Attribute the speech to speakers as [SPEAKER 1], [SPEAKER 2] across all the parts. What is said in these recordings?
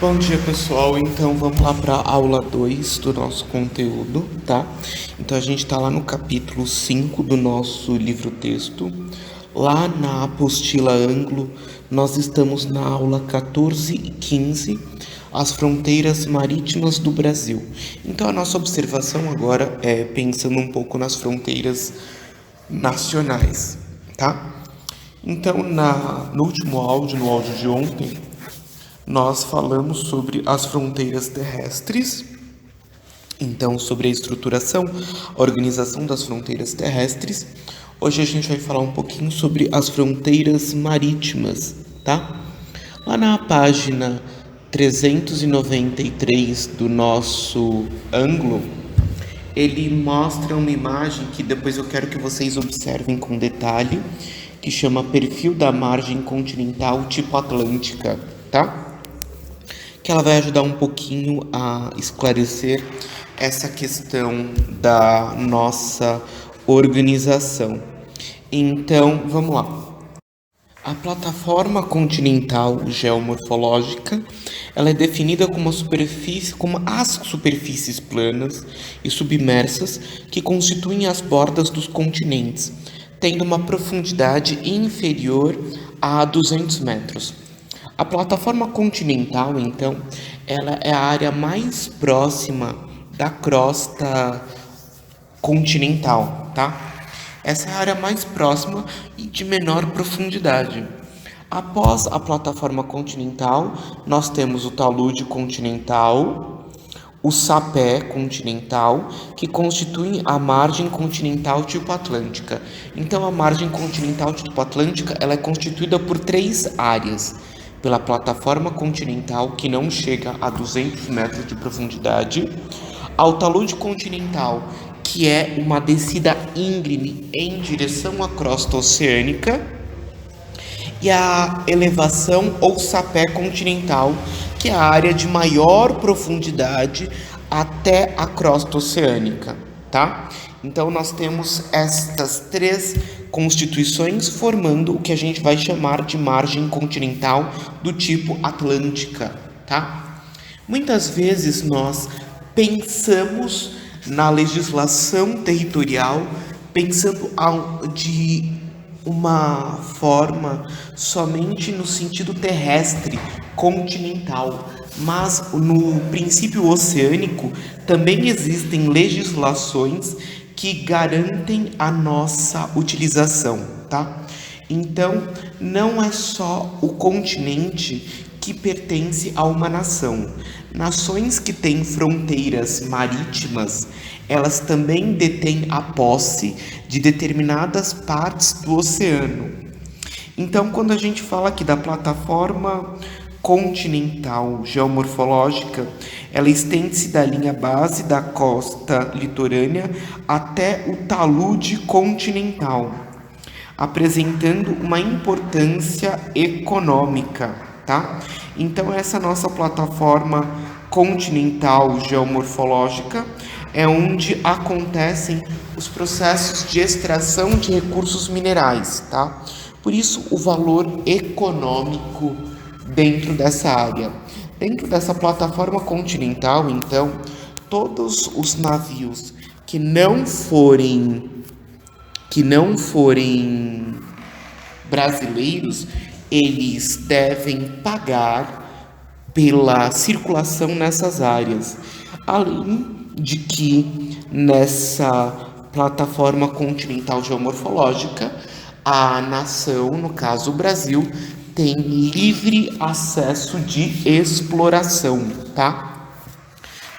[SPEAKER 1] Bom dia, pessoal. Então vamos lá para a aula 2 do nosso conteúdo, tá? Então a gente está lá no capítulo 5 do nosso livro-texto. Lá na apostila Anglo, nós estamos na aula 14 e 15, as fronteiras marítimas do Brasil. Então a nossa observação agora é pensando um pouco nas fronteiras nacionais, tá? Então no último áudio, no áudio de ontem, nós falamos sobre as fronteiras terrestres, então sobre a estruturação, a organização das fronteiras terrestres. Hoje a gente vai falar um pouquinho sobre as fronteiras marítimas, tá? Lá na página 393 do nosso Anglo, ele mostra uma imagem que depois eu quero que vocês observem com detalhe, que chama Perfil da Margem Continental Tipo Atlântica, tá? Que ela vai ajudar um pouquinho a esclarecer essa questão da nossa organização. Então, vamos lá. A plataforma continental geomorfológica, ela é definida como as superfícies planas e submersas que constituem as bordas dos continentes, tendo uma profundidade inferior a 200 metros. A plataforma continental, então, ela é a área mais próxima da crosta continental, tá? Essa é a área mais próxima e de menor profundidade. Após a plataforma continental, nós temos o talude continental, o sapé continental, que constituem a margem continental tipo atlântica. Então, a margem continental tipo atlântica, ela é constituída por três áreas: pela plataforma continental, que não chega a 200 metros de profundidade, ao talude continental, que é uma descida íngreme em direção à crosta oceânica, e a elevação ou sapé continental, que é a área de maior profundidade até a crosta oceânica, tá? Então nós temos estas três constituições formando o que a gente vai chamar de margem continental do tipo atlântica, tá? Muitas vezes nós pensamos na legislação territorial pensando de uma forma somente no sentido terrestre, continental, mas no princípio oceânico também existem legislações que garantem a nossa utilização, tá? Então, não é só o continente que pertence a uma nação. Nações que têm fronteiras marítimas, elas também detêm a posse de determinadas partes do oceano. Então, quando a gente fala aqui da plataforma continental geomorfológica, ela estende-se da linha base da costa litorânea até o talude continental, apresentando uma importância econômica, tá? Então, essa nossa plataforma continental geomorfológica é onde acontecem os processos de extração de recursos minerais, tá? Por isso, o valor econômico dentro dessa área. Dentro dessa plataforma continental, então, todos os navios que não forem brasileiros, eles devem pagar pela circulação nessas áreas, além de que nessa plataforma continental geomorfológica, a nação, no caso o Brasil, tem livre acesso de exploração, tá?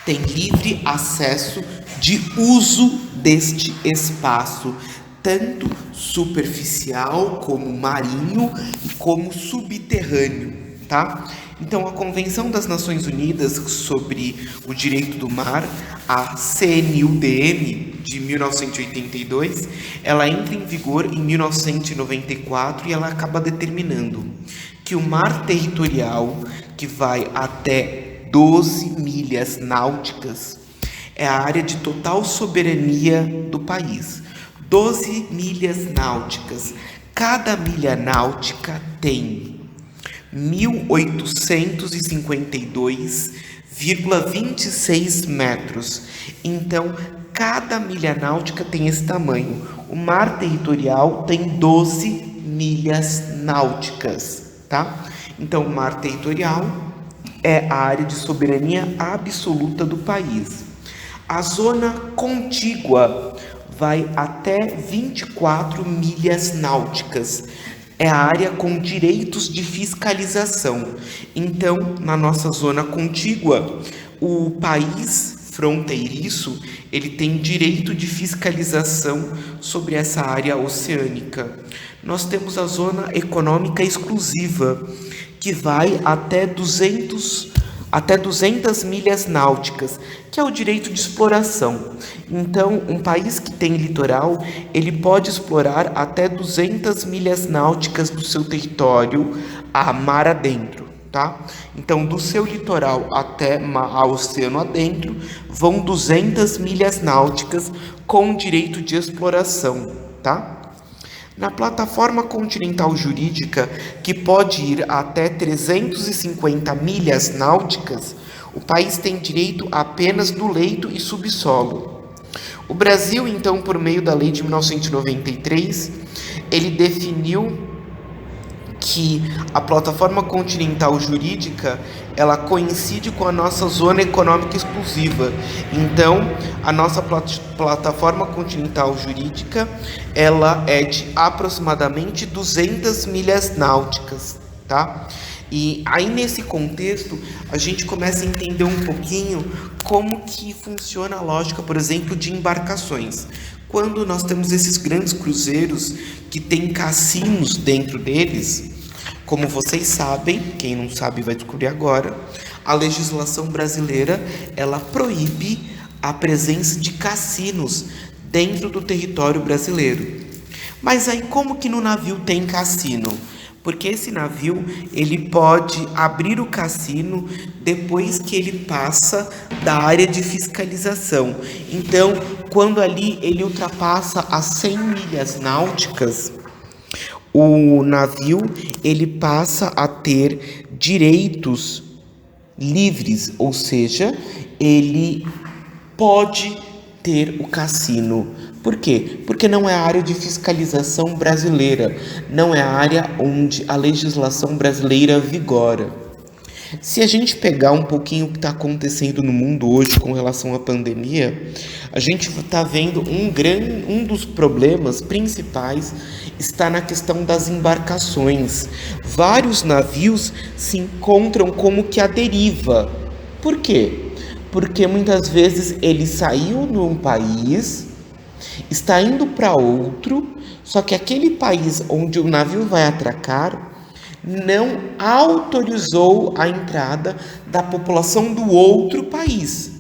[SPEAKER 1] Tem livre acesso de uso deste espaço, tanto superficial como marinho e como subterrâneo, tá? Então, a Convenção das Nações Unidas sobre o Direito do Mar, a CNUDM de 1982, ela entra em vigor em 1994 e ela acaba determinando que o mar territorial, que vai até 12 milhas náuticas, é a área de total soberania do país. 12 milhas náuticas. Cada milha náutica tem 1.852,26 metros. Então, cada milha náutica tem esse tamanho. O mar territorial tem 12 milhas náuticas, tá? Então, o mar territorial é a área de soberania absoluta do país. A zona contígua vai até 24 milhas náuticas. É a área com direitos de fiscalização. Então, na nossa zona contígua, o país fronteiriço, ele tem direito de fiscalização sobre essa área oceânica. Nós temos a zona econômica exclusiva, que vai até 200 milhas náuticas, que é o direito de exploração. Então, um país que tem litoral, ele pode explorar até 200 milhas náuticas do seu território a mar adentro, tá? Então, do seu litoral até ao oceano adentro, vão 200 milhas náuticas com direito de exploração, tá? Na plataforma continental jurídica, que pode ir até 350 milhas náuticas, o país tem direito apenas do leito e subsolo. O Brasil, então, por meio da Lei de 1993, ele definiu que a plataforma continental jurídica, ela coincide com a nossa zona econômica exclusiva. Então, a nossa plataforma continental jurídica, ela é de aproximadamente 200 milhas náuticas, tá? E aí, nesse contexto, a gente começa a entender um pouquinho como que funciona a lógica, por exemplo, de embarcações. Quando nós temos esses grandes cruzeiros que têm cassinos dentro deles, como vocês sabem, quem não sabe vai descobrir agora, a legislação brasileira, ela proíbe a presença de cassinos dentro do território brasileiro. Mas aí como que no navio tem cassino? Porque esse navio, ele pode abrir o cassino depois que ele passa da área de fiscalização. Então, quando ali ele ultrapassa as 100 milhas náuticas, o navio, ele passa a ter direitos livres, ou seja, ele pode ter o cassino. Por quê? Porque não é a área de fiscalização brasileira, não é a área onde a legislação brasileira vigora. Se a gente pegar um pouquinho o que está acontecendo no mundo hoje com relação à pandemia, a gente está vendo um dos problemas principais está na questão das embarcações. Vários navios se encontram como que à deriva. Por quê? Porque muitas vezes ele saiu de um país, está indo para outro, só que aquele país onde o navio vai atracar não autorizou a entrada da população do outro país.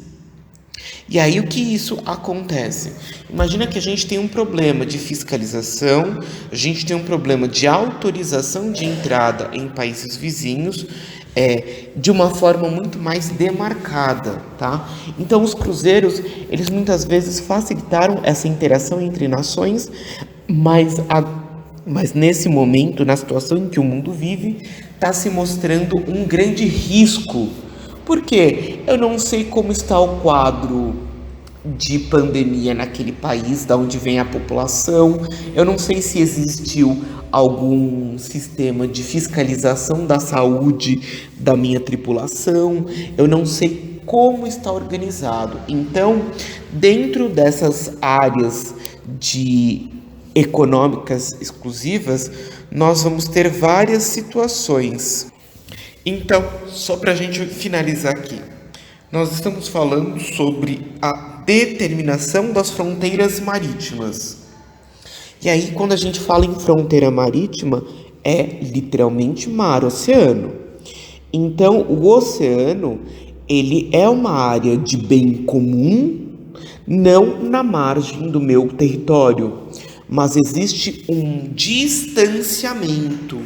[SPEAKER 1] E aí o que isso acontece? Imagina que a gente tem um problema de fiscalização, a gente tem um problema de autorização de entrada em países vizinhos, de uma forma muito mais demarcada, tá? Então os cruzeiros, eles muitas vezes facilitaram essa interação entre nações, mas nesse momento, na situação em que o mundo vive, está se mostrando um grande risco. Por quê? Eu não sei como está o quadro de pandemia naquele país, da onde vem a população. Eu não sei se existiu algum sistema de fiscalização da saúde da minha tripulação. Eu não sei como está organizado. Então, dentro dessas áreas econômicas exclusivas, nós vamos ter várias situações. Então, só para a gente finalizar aqui, nós estamos falando sobre a determinação das fronteiras marítimas. E aí, quando a gente fala em fronteira marítima, é literalmente mar, oceano. Então, o oceano, ele é uma área de bem comum, não na margem do meu território, mas existe um distanciamento.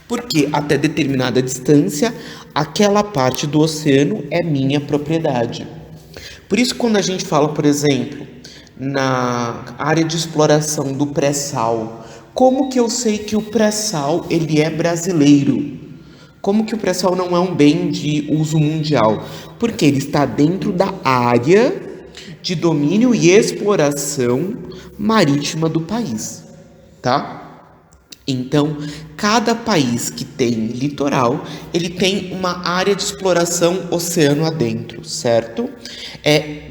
[SPEAKER 1] Porque até determinada distância, aquela parte do oceano é minha propriedade. Por isso, quando a gente fala, por exemplo, na área de exploração do pré-sal, como que eu sei que o pré-sal ele é brasileiro? Como que o pré-sal não é um bem de uso mundial? Porque ele está dentro da área de domínio e exploração marítima do país, tá? Então, cada país que tem litoral, ele tem uma área de exploração oceano adentro, certo?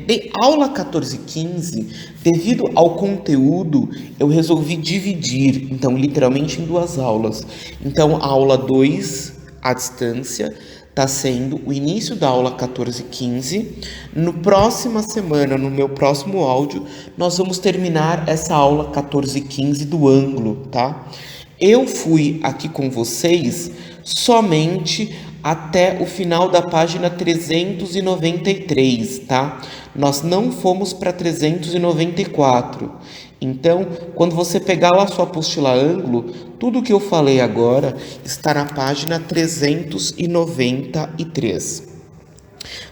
[SPEAKER 1] De aula 14 e 15, devido ao conteúdo, eu resolvi dividir, então, literalmente em duas aulas. Então, a aula 2, à distância, está sendo o início da aula 14 e 15. No próxima semana, no meu próximo áudio, nós vamos terminar essa aula 14 e 15 do ângulo, tá? Eu fui aqui com vocês somente até o final da página 393, tá? Nós não fomos para 394. Então, quando você pegar lá sua apostila ângulo, tudo que eu falei agora está na página 393.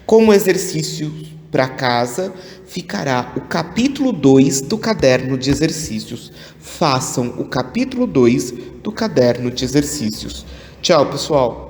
[SPEAKER 1] Como exercício para casa, ficará o capítulo 2 do caderno de exercícios. Façam o capítulo 2 do caderno de exercícios. Tchau, pessoal!